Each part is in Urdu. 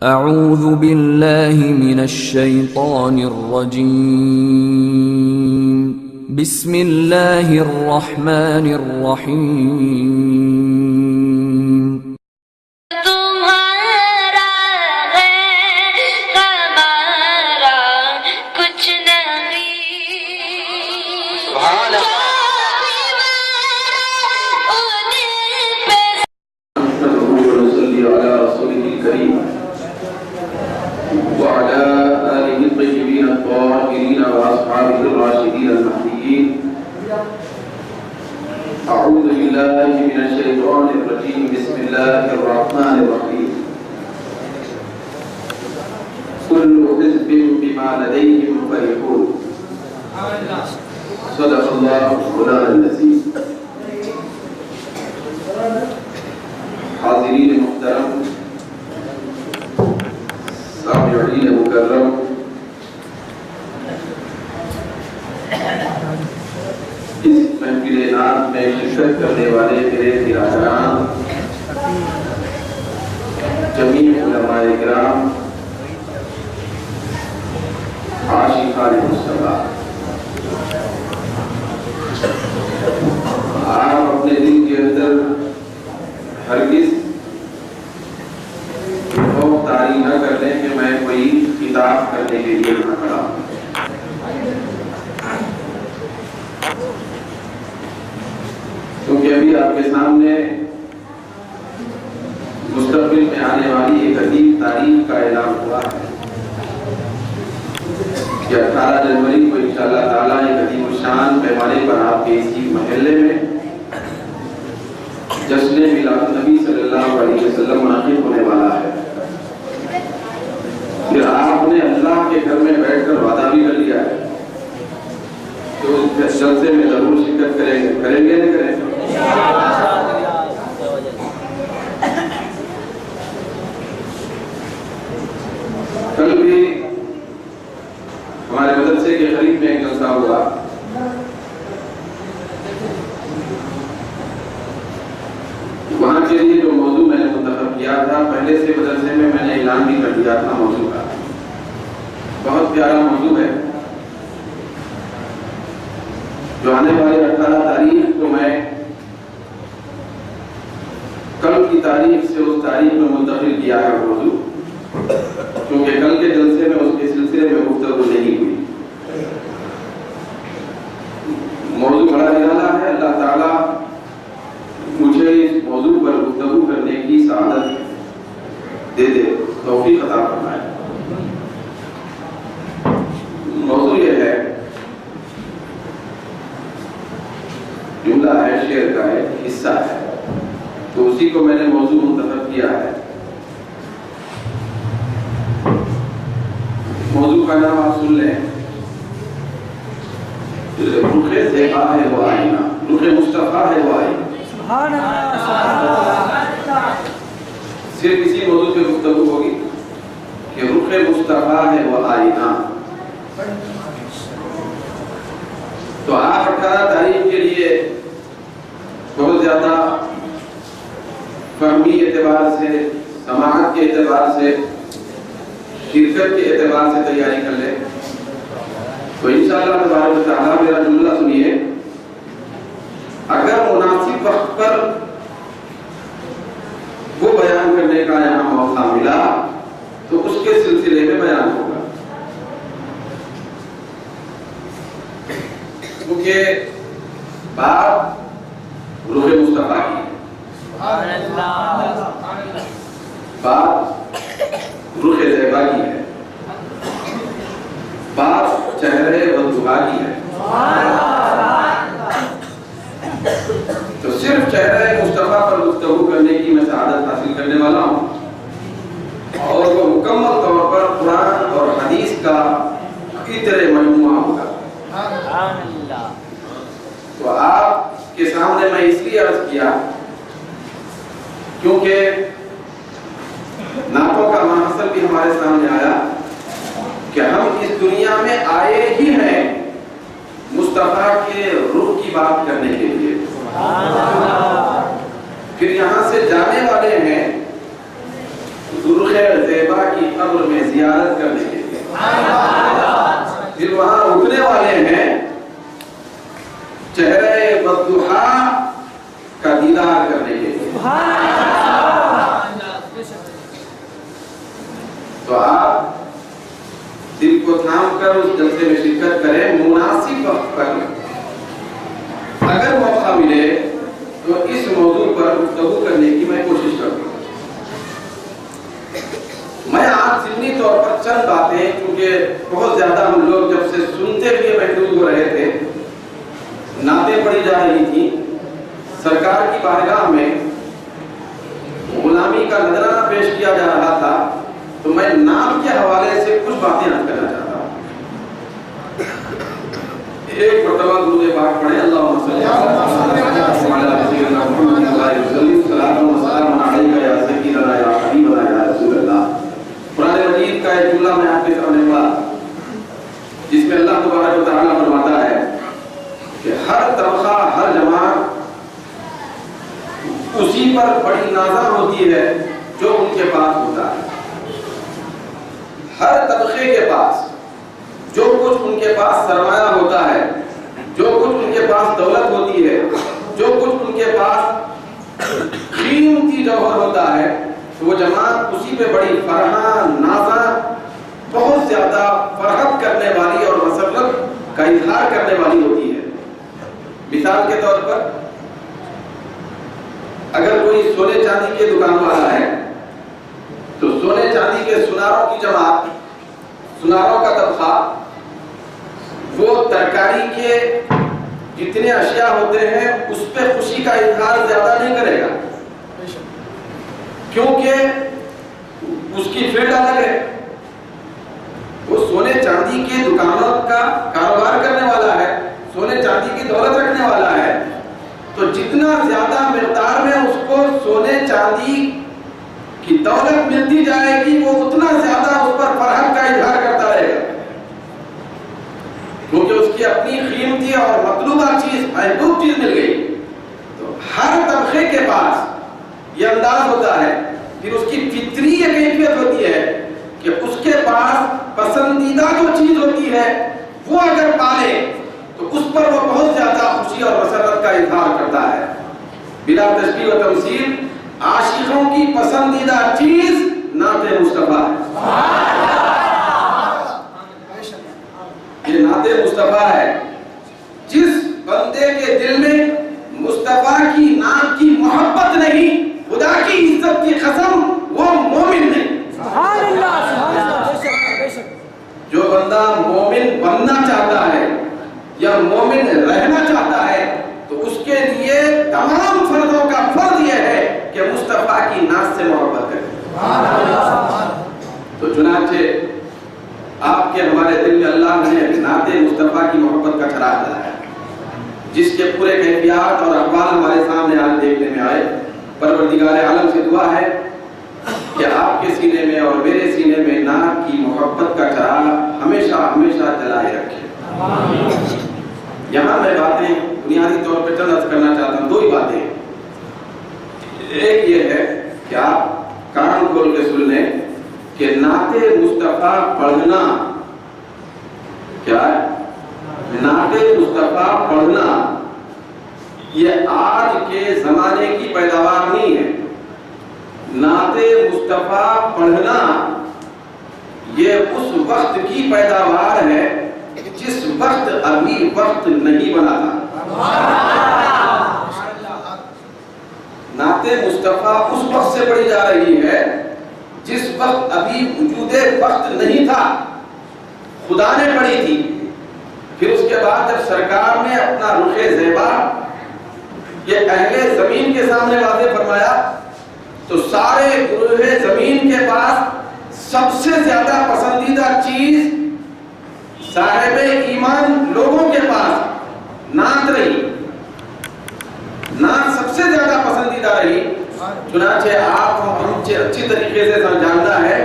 اعوذ باللہ من الشیطان الرجیم بسم اللہ الرحمن الرحیم تمہارا ہے ہمارا کچھ نہیں سبحان اللہ ونصلي على رسوله الكريم وعلى آله الطيبين الطاهرين وأصحابه الراشدين المهديين. أعوذ بالله من الشيطان الرجيم. بسم الله الرحمن الرحيم. كل حزب بما لديهم فرحون. صدق الله مولانا العظيم. حاضرین محترم، سامعین مکرم، اس محفل نعت میں شرکت کرنے والے میرے برادران، جمیع علماء کرام، عاشقان مصطفیٰ، آپ اپنے دل کے اندر ہرگز خوف طاری نہ کر لیں کہ میں کوئی خطاب کرنے کے لیے نہ کھڑا ہوں، کیونکہ ابھی آپ کے سامنے مستقبل میں آنے والی ایک عظیم تاریخ کا اعلان ہوا ہے کہ 18 جنوری کو انشاءاللہ تعالیٰ ایک عظیم الشان پیمانے پر آپ کے اسی محلے میں جشن میلاد النبی صلی اللہ علیہ وسلم منعقد ہونے والا ہے۔ پھر آپ نے اللہ کے گھر میں بیٹھ کر وعدہ بھی کر لیا ہے کہ اس جلسے میں ضرور شرکت کریں گے نہ کریں گے؟ کل بھی ہمارے مدرسے کے قریب میں ایک جلسہ ہوا، وہاں کے لیے جو موضوع میں نے منتخب کیا تھا، پہلے سے مدرسے میں نے اعلان بھی کر دیا تھا موضوع کا۔ بہت پیارا موضوع ہے جو آنے والے 18 تاریخ کو میں کل کی تاریخ سے اس تاریخ میں منتقل کیا ہے موضوع، کیونکہ کل کے جلسے میں اس کے سلسلے میں گفتگو نہیں ہوئی۔ موضوع بڑا نرالا ہے، اللہ تعالیٰ مجھے اس موضوع پر گفتگو کرنے کی سعادت دے دے، توفیق عطا فرمائے۔ موضوع یہ ہے، جملہ ہے، شعر کا ایک حصہ ہے، تو اسی کو میں نے موضوع منتخب کیا ہے۔ موضوع کا نام آپ سن لیں، رخ زیبا ہے وہ آئینہ، رخ مصطفیٰ ہے وہ آئینہ۔ صرف اسی موضوع پہ گفتگو ہوگی کہ رخ مصطفیٰ ہے وہ آئینہ۔ تو آپ 18 تاریخ کے لیے بہت زیادہ فہمی اعتبار سے، سماعت کے اعتبار سے، شرکت کے اعتبار سے تیاری کر لیں۔ تو انشاءاللہ تبارک و تعالیٰ میرا جملہ سنیے، اگر مناسب وقت پر وہ بیان کرنے کا یہاں موقع ملا تو اس کے سلسلے میں بیان ہوگا، کیونکہ بات روح مصطفیٰ کی ہے، بات روح زیبا کی ہے، بات چہرے والضحیٰ کی ہے۔ تو صرف چہرہ مصطفیٰ پر گفتگو کرنے کی میں سعادت حاصل کرنے والا ہوں، اور وہ مکمل طور پر قرآن اور حدیث کا عطر مجموعہ ہوگا۔ تو آپ کے سامنے میں اس لیے عرض کیا کیونکہ نعتوں کا محصل بھی ہمارے سامنے آیا کہ ہم اس دنیا میں آئے ہی ہیں مصطفیٰ کے رخ کی بات کرنے کے لیے، پھر یہاں سے جانے والے ہیں سرخ زیبا کی قبر میں زیارت کرنے کے لیے، پھر وہاں رکنے والے ہیں چہرے بددحا کا دیدار کرنے کے لیے۔ تو آپ دل کو تھام کر اس جلسے میں شرکت کریں، مناسب وقت پر اگر موقع ملے تو اس موضوع پر گفتگو کرنے کی میں کوشش کروں۔ میں آج ضمنی طور پر چند باتیں، کیونکہ بہت زیادہ ہم لوگ جب سے سنتے ہوئے محدود ہو رہے تھے، نعتیں پڑھی جا رہی تھی، سرکار کی بارگاہ میں غلامی کا نذرانہ پیش کیا جا رہا تھا، تو میں نام کے حوالے سے کچھ باتیں عرض کرنا چاہتا ہوں۔ ایک مرتبہ درود پاک پڑھیں، اللہم صلی علی سیدنا محمد وعلی وسلم، صلاۃ و سلام علیک یا سیدنا یا حبیبنا یا رسول اللہ۔ قرآن مجید کا ایک جملہ میں آپ کے سامنے پڑھا جس میں اللہ تبارک و تعالیٰ فرماتا ہے کہ ہر طبقہ، ہر جماعت اسی پر بڑی نازاں ہوتی ہے جو ان کے پاس ہوتا ہے۔ ہر طبقے کے پاس جو کچھ ان کے پاس سرمایہ ہوتا ہے، جو کچھ ان کے پاس دولت ہوتی ہے، جو کچھ ان کے پاس قیمتی جوہر ہوتا ہے، تو وہ جماعت اسی پہ بڑی فرحاں، نازاں، بہت زیادہ فرحت کرنے والی اور مسرت کا اظہار کرنے والی ہوتی ہے۔ مثال کے طور پر اگر کوئی سونے چاندی کے دکان والا ہے تو سونے چاندی کے سناروں کی جماعت، سناروں کا طبقہ، وہ ترکاری کے جتنے اشیاء ہوتے ہیں اس پہ خوشی کا اظہار زیادہ نہیں کرے گا، کیونکہ اس کی فیلڈ الگ ہے۔ وہ سونے چاندی کے دکانوں کا کاروبار کرنے والا ہے، سونے چاندی کی دولت رکھنے والا ہے، تو جتنا زیادہ مقدار میں اس کو سونے چاندی کی دولت ملتی جائے گی، وہ اتنا زیادہ اس پر فرحت کا اظہار کرتا رہے گا، کیونکہ اس کی اپنی قیمتی اور مطلوبہ چیز، محبوب چیز مل گئی۔ تو ہر طبقے کے پاس یہ انداز ہوتا ہے، پھر اس کی فطری یہ کیفیت ہوتی ہے کہ اس کے پاس پسندیدہ جو چیز ہوتی ہے وہ اگر پالے تو اس پر وہ بہت زیادہ خوشی اور مسرت کا اظہار کرتا ہے۔ بلا تشبیہ و تمثیل، عاشقوں کی پسندیدہ چیز نعت مصطفیٰ ہے۔ یہ نعت مصطفیٰ ہے۔ جس بندے کے دل میں مصطفیٰ کی نعت کی محبت نہیں، خدا کی عزت کی قسم، وہ مومن نہیں۔ سبحان اللہ، سبحان اللہ، بے شک بے شک۔ جو بندہ مومن بننا چاہتا ہے یا مومن رہنا چاہتا ہے تو اس کے لیے تمام فردوں کا فرض یہ ہے کہ مصطفیٰ کی نعت سے محبت کرے۔ تو چنانچہ آپ کے ہمارے دل میں اللہ نے نعت مصطفیٰ کی محبت کا چراغ ڈالا ہے، جس کے پورے کیفیات اور احوال ہمارے سامنے آج دیکھنے میں آئے۔ پروردگار عالم سے دعا ہے کہ آپ کے سینے میں اور میرے سینے میں نعت کی محبت کا چراغ ہمیشہ ہمیشہ جلائے رکھے۔ یہاں میں باتیں بنیادی طور پہ چند عرض کرنا چاہتا ہوں، دو ہی باتیں۔ ایک یہ ہے کہ آپ کان کھول کے سن لیں کہ نعت مصطفیٰ پڑھنا کیا ہے؟ نعت مصطفیٰ پڑھنا یہ آج کے زمانے کی پیداوار نہیں ہے۔ نعت مصطفیٰ پڑھنا یہ اس وقت کی پیداوار ہے جس وقت ابھی وقت نہیں بنا تھا۔ نعت مصطفیٰ اس وقت سے پڑھی جا رہی ہے جس وقت ابھی وجود وقت نہیں تھا، خدا نے پڑھی تھی۔ پھر اس کے بعد جب سرکار نے اپنا رخ زیبا یہ اہل زمین کے سامنے واضح فرمایا تو سارے گروہ زمین کے پاس سب سے زیادہ پسندیدہ چیز صاحب ایمان لوگوں کے پاس نعت رہی، نعت سب سے زیادہ پسندیدہ رہی۔ چنانچہ آپ ہم اچھی طریقے سے جاننا ہے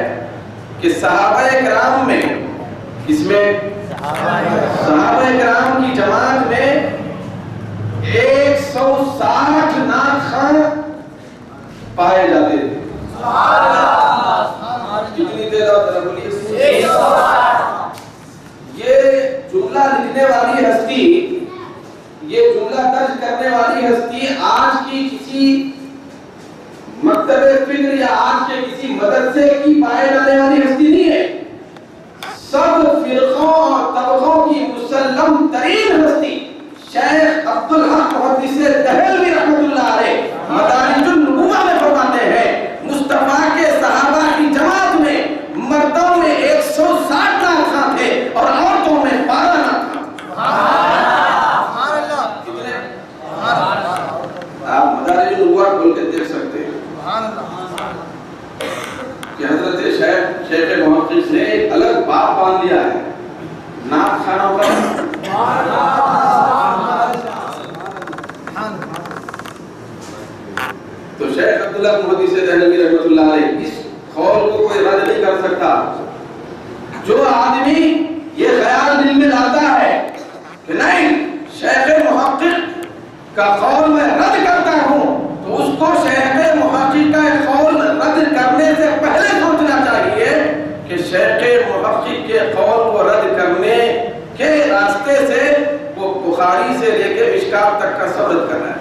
کہ صحابہ کرام میں، اس میں صحابہ کرام کی جماعت میں 160 نعت خواں پائے جاتے تھے۔ مدرسے کی پائے جانے والی ہستی نہیں ہے، سب فرقوں اور طبقوں کی مسلم ترین ہستی شیخ عبدالحق محدث دہلوی رحمۃ اللہ علیہ مدارج النبوہ میں فرماتے ہیں مصطفیٰ کے صحابہ کی جماعت میں مردوں میں 160 لاکھ خاں تھے اور عورتوں میں 12 لاکھ خاں۔ آپ مدارج النبوہ کھول کے دیکھ سکتے ہیں کہ حضرت شیخ محقق نے ایک الگ باب باندھ دیا ہے نعت خانوں پر۔ تو شیخ عبداللہ محدث دہلوی رحمۃ اللہ علیہ اس قول کو کوئی رد نہیں کر سکتا۔ جو آدمی یہ خیال دل میں لاتا ہے کہ نہیں شیخ محقق کا قول میں رد کرتا ہوں، تو اس کو شیخ محقق کا قول رد کرنے سے پہلے سوچنا چاہیے کہ شیخ محقق کے قول کو رد کرنے کے راستے سے وہ بخاری سے لے کے مشکات تک کا سب رد کرنا ہے،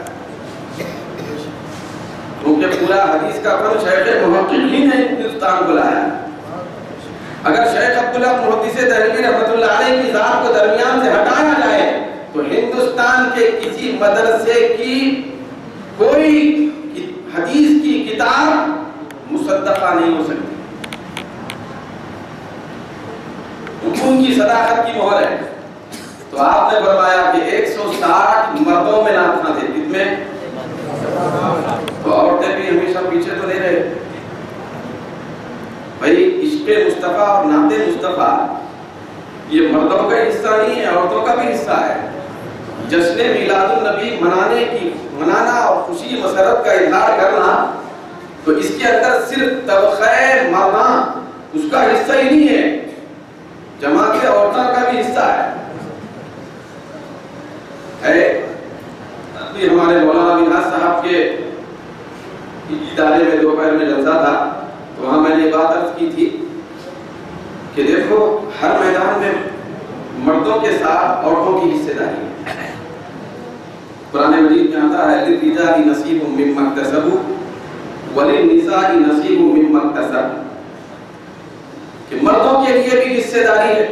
کیونکہ پورا حدیث کا فن شیخ محقق ہی نے ہندوستان کو لایا۔ اگر شیخ عبداللہ محدث دہلوی رحمۃ اللہ علیہ کی ذات کو درمیان سے ہٹایا جائے تو ہندوستان کے کسی مدرسے کی کوئی حدیث کی کتاب مصدقہ نہیں ہو سکتی، ان کی صداقت کی مہر ہے۔ تو آپ نے فرمایا کہ 160 مردوں میں نعت خواں تھے، کتنے؟ تو عورتیں بھی ہمیشہ پیچھے تو نہیں رہے بھائی۔ عشق مصطفیٰ اور نعت مصطفیٰ یہ مردوں کا حصہ نہیں ہے، عورتوں کا بھی حصہ ہے۔ جشن میلاد النبی منانا اور خوشی مسرت کا اظہار کرنا، تو اس کے اندر صرف طبقہ مرداں اس کا حصہ ہی نہیں ہے، جماعت عورتوں کا بھی حصہ ہے۔ ابھی ہمارے مولانا منہاج صاحب کے ادارے میں دوپہر میں جلسہ تھا، تو وہاں میں نے بات عرض کی تھی کہ دیکھو ہر میدان میں مردوں کے ساتھ عورتوں کی حصہ داری ہے۔ قرآن مجید میں آتا ہے للرجال نصیب مما اکتسبوا وللنساء نصیب مما اکتسبن، کہ مردوں کے لیے بھی حصہ داری ہے،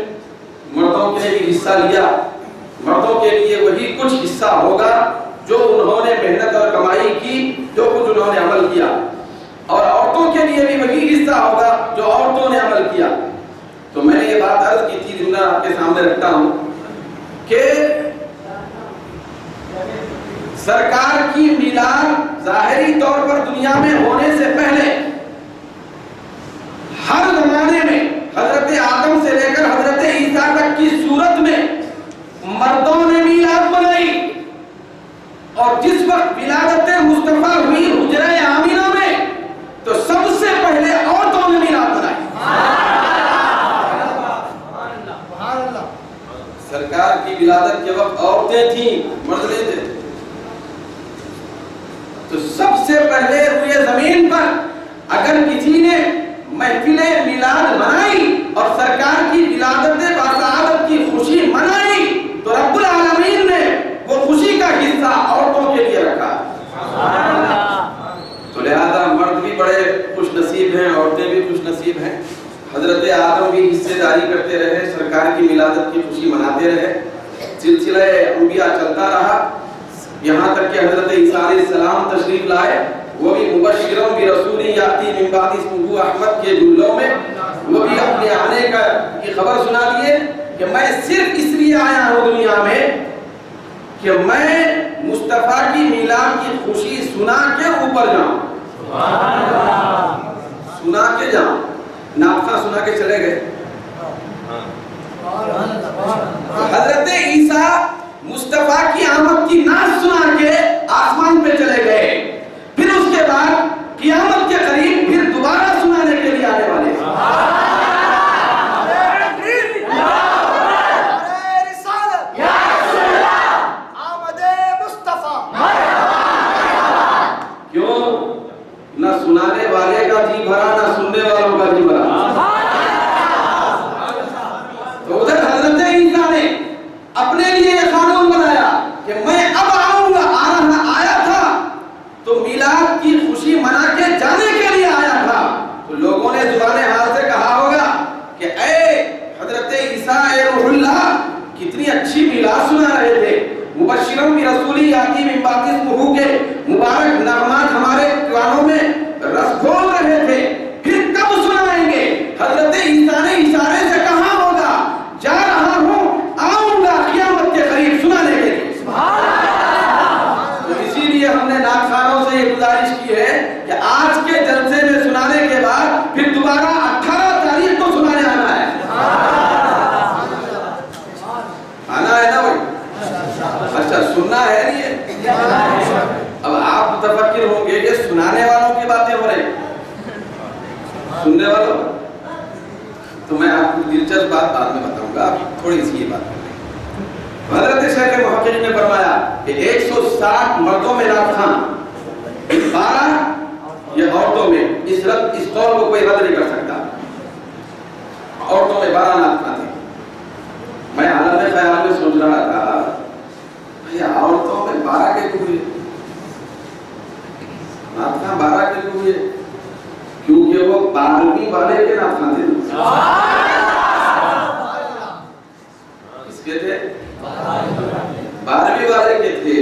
مردوں کے لیے بھی حصہ لیا، مردوں کے لیے وہی کچھ حصہ ہوگا جو انہوں نے محنت اور کمائی کی، جو کچھ انہوں نے عمل کیا، اور عورتوں کے لیے بھی وہی حصہ ہوگا جو عورتوں نے عمل کیا۔ تو میں نے یہ بات عرض کی تھی، جملہ آپ کے سامنے رکھتا ہوں کہ سرکار کی میلاد ظاہری طور پر دنیا میں ہونے سے پہلے ہر زمانے میں حضرت آدم سے لے کر حضرت عیسیٰ تک کی صورت میں مردوں نے میلاد منائی، اور جس وقت ولادت مصطفیٰ ہوئی حجرہ آمینہ میں تو سب سے پہلے عورتوں نے میلاد منائی۔ سرکار کی ولادت کے وقت عورتیں تھیں، مرد نہیں تھے۔ تو سب سے پہلے روئے زمین پر اگر کسی نے محفل میلاد منائی اور سرکار کی ولادت باسعادت کی خوشی منائی تو رب العالمین نے وہ خوشی کا حصہ عورتوں کے لیے رکھا۔ تو لہذا مرد بھی بڑے خوش نصیب ہیں، عورتیں بھی خوش نصیب ہیں۔ حضرت آدم بھی حصے داری کرتے رہے، سرکار کی ولادت کی خوشی مناتے رہے، سلسلہ انبیاء چلتا رہا، یہاں تک کہ حضرت عیسیٰ علیہ السلام تشریف لائے، وہ بھی مبشروں برسول یاتی من بعد اسمہ احمد کے جملوں میں وہ بھی اپنے آنے کی خبر سنا دیے کہ میں صرف اس لیے آیا ہوں دنیا میں کہ میں مصطفیٰ کی میلاد کی خوشی سنا کے اوپر جاؤں، سنا کے جاؤں، ناطقہ سنا کے چلے گئے۔ حضرت عیسیٰ مصطفیٰ کی آمد کی نعت سنا کے آسمان پہ چلے گئے، پھر اس کے بعد قیامت کے قریب پھر دوبارہ سنانے کے لیے آنے والے ہیں۔ کیوں؟ نہ سنانے والے کا جی بھرا، نہ سننے والوں کا جی بھرا۔ تو ادھر حضرت عیسیٰ نے اپنے لیے یہ قانون بنایا کہ میں اب آؤں گا، آ رہا طور پر. تو میں آپ کو دلچسپ بات بعد میں بتاؤں گا, تھوڑی سی یہ بات. حضرت شیخ محقق نے فرمایا کہ 160 مردوں میں نعت خوان, 12 یہ عورتوں میں. اس قول کو کوئی رد نہیں کر سکتا. عورتوں میں 12 نعت خوان تھے. میں حالت خیال میں سوچ رہا تھا بھئی عورتوں میں 12 کے کیوں ہوئے, نعت خوان 12 کے کیوں ہوئے؟ کیونکہ وہ 12ویں والے کے نعت خوان تھے. کس کے تھے؟ 12ویں والے کے تھے.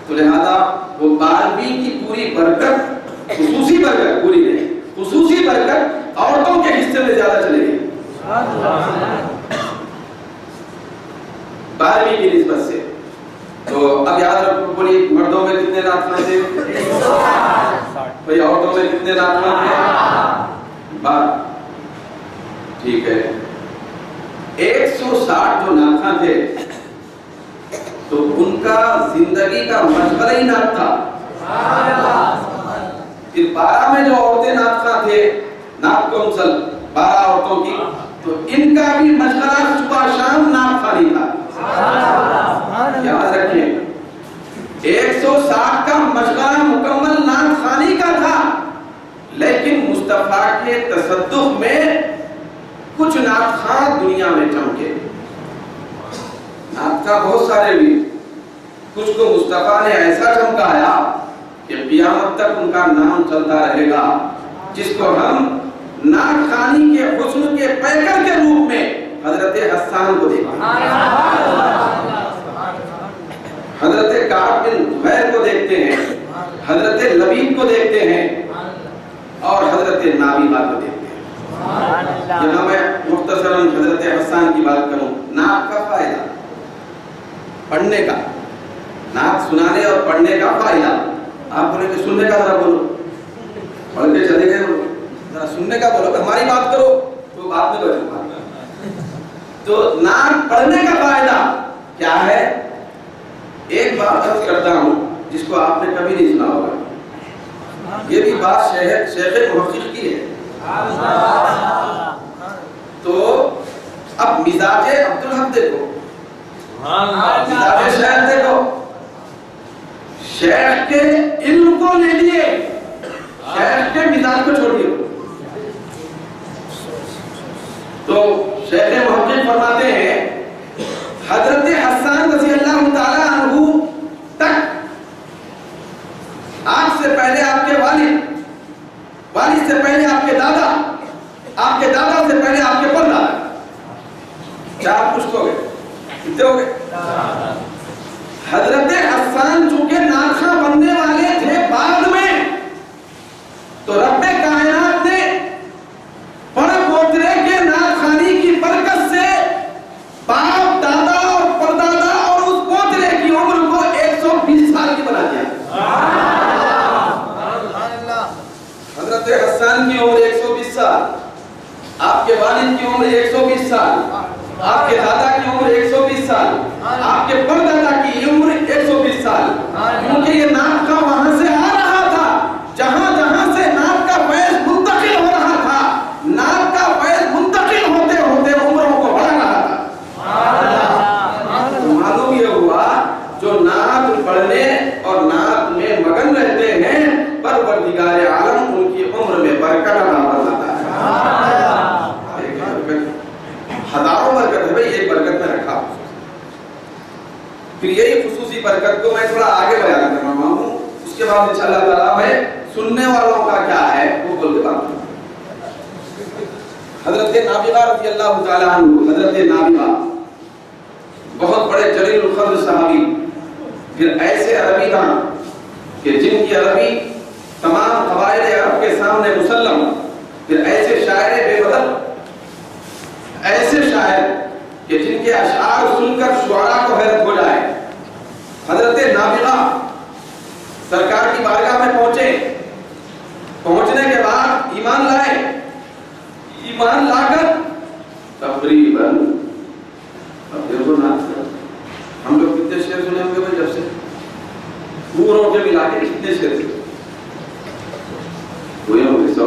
تو لہذا وہ 12ویں کی پوری برکت, خصوصی برکت, پوری نہیں, خصوصی برکت عورتوں کے حصے میں زیادہ چلے گی 12ویں کی نسبت سے. تو اب یاد رکھو, پوری مردوں میں کتنے نعت خوان تھے؟ بھئی عورتوں میں کتنے نعت خوان تھے؟ 12. ٹھیک ہے. 160 جو نعت خوان تھے تو ان کا زندگی کا مشغلہ ہی نعت تھا. پھر 12 میں جو عورتیں نعت خوان تھے, نعت کونسل 12 عورتوں کی, تو ان کا بھی مشغلہ صبح شام نعت خوانی تھا. یاد رکھیں 160 کا مشغلہ مکمل نعت خوانی کا تھا, لیکن مصطفیٰ کے تصدق میں کچھ نعت خوان دنیا میں چمکے. نعت خوان بہت سارے بھی, کچھ کو مصطفیٰ نے ایسا چمکایا کہ قیامت تک ان کا نام چلتا رہے گا, جس کو ہم نعت خوانی کے حسن کے پیکر کے روپ میں حضرت حسان کو دیکھتے ہیں, حضرت کعب بن زہیر کو دیکھتے ہیں, حضرت لبید کو دیکھتے ہیں, اور حضرت نابغہ کو دیکھتے ہیں. یہاں میں مختصراً حضرت حسان کی بات کروں. نعت کا فائدہ, پڑھنے کا, نعت سنانے اور پڑھنے کا فائدہ. آپ بولے کہ سننے کا ذرا بولو, پڑھ کے چلے گئے, ذرا سننے کا بولو, ہماری بات کرو تو بات میں بیٹھو. تو نعت پڑھنے کا فائدہ کیا ہے؟ ایک بات عرض کرتا ہوں جس کو آپ نے کبھی نہیں سنا ہوگا. یہ بھی بات شیخ محقق کی ہے. تو اب مزاج عبدالحق دیکھو, مزاج شیخ دیکھو. شیخ کے علم کو لے لیے, شیخ کے مزاج کو چھوڑیے. تو شیخ محقق فرماتے ہیں حضرت حسان رضی اللہ تعالی عنہ تک آپ سے پہلے آپ کے والد, والد سے پہلے آپ کے دادا, آپ کے دادا سے پہلے آپ کے پردادا, 4 پشت ہو گئے. کتنے ہو گئے؟ حضرت حسان چونکہ نعت خوان بننے والے تھے بعد میں, تو رب کائنات نے بڑے پوترے کے نعت خوانی کی برکت سے باپ, دادا اور پردادا اور اس پوترے کی عمر کو 120 سال کی بنا دیا. حضرت حسان کی عمر 120 سال, آپ کے والد کی عمر 120 سال, آپ کے دادا کی عمر 120 سال, آپ کے پردادا کی عمر 120 سال. کیونکہ یہ نعت کا وہاں سے آ رہا تھا جہاں جہاں سے نعت کا فیض منتقل ہو رہا تھا. نعت کا فیض منتقل ہوتے ہوتے عمروں کو بڑھا رہا تھا. معلوم یہ ہوا جو نعت پڑھنے اور نعت میں مگن رہتے ہیں, پروردگار عالم ان کی عمر میں برکت عطا فرماتا ہے. ہزاروں برکت ہے بھئی, ایک برکت میں رکھا. پھر یہی خصوصی برکت کو میں تھوڑا آگے بیان کر رہا ہوں, اس کے بعد انشاءاللہ تعالیٰ میں سننے والوں کا کیا ہے وہ بول کے بات کروں. حضرت نابغہ رضی اللہ تعالیٰ عنہ, حضرت نابغہ بہت بڑے جلیل القدر صحابی, پھر ایسے عربی تھا کہ جن کی عربی تمام قبائل عرب کے سامنے مسلم, پھر ایسے شاعر بے بدل, ایسے شاعر کہ جن کے اشعار سن کر شعراء کو حیرت ہو جائے. حضرت نابغہ سرکار کی بارگاہ میں پہنچے, پہنچنے کے بعد ایمان لائے. ایمان لا کر تقریباً, اب دیکھو نا ہم لوگ کتنے شعر سنے ہوں گے بھائی, جب سے پوروں کے ملا کے کتنے شعر ہوئے ہوں گے 100.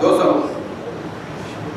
200।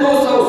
200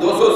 200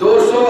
200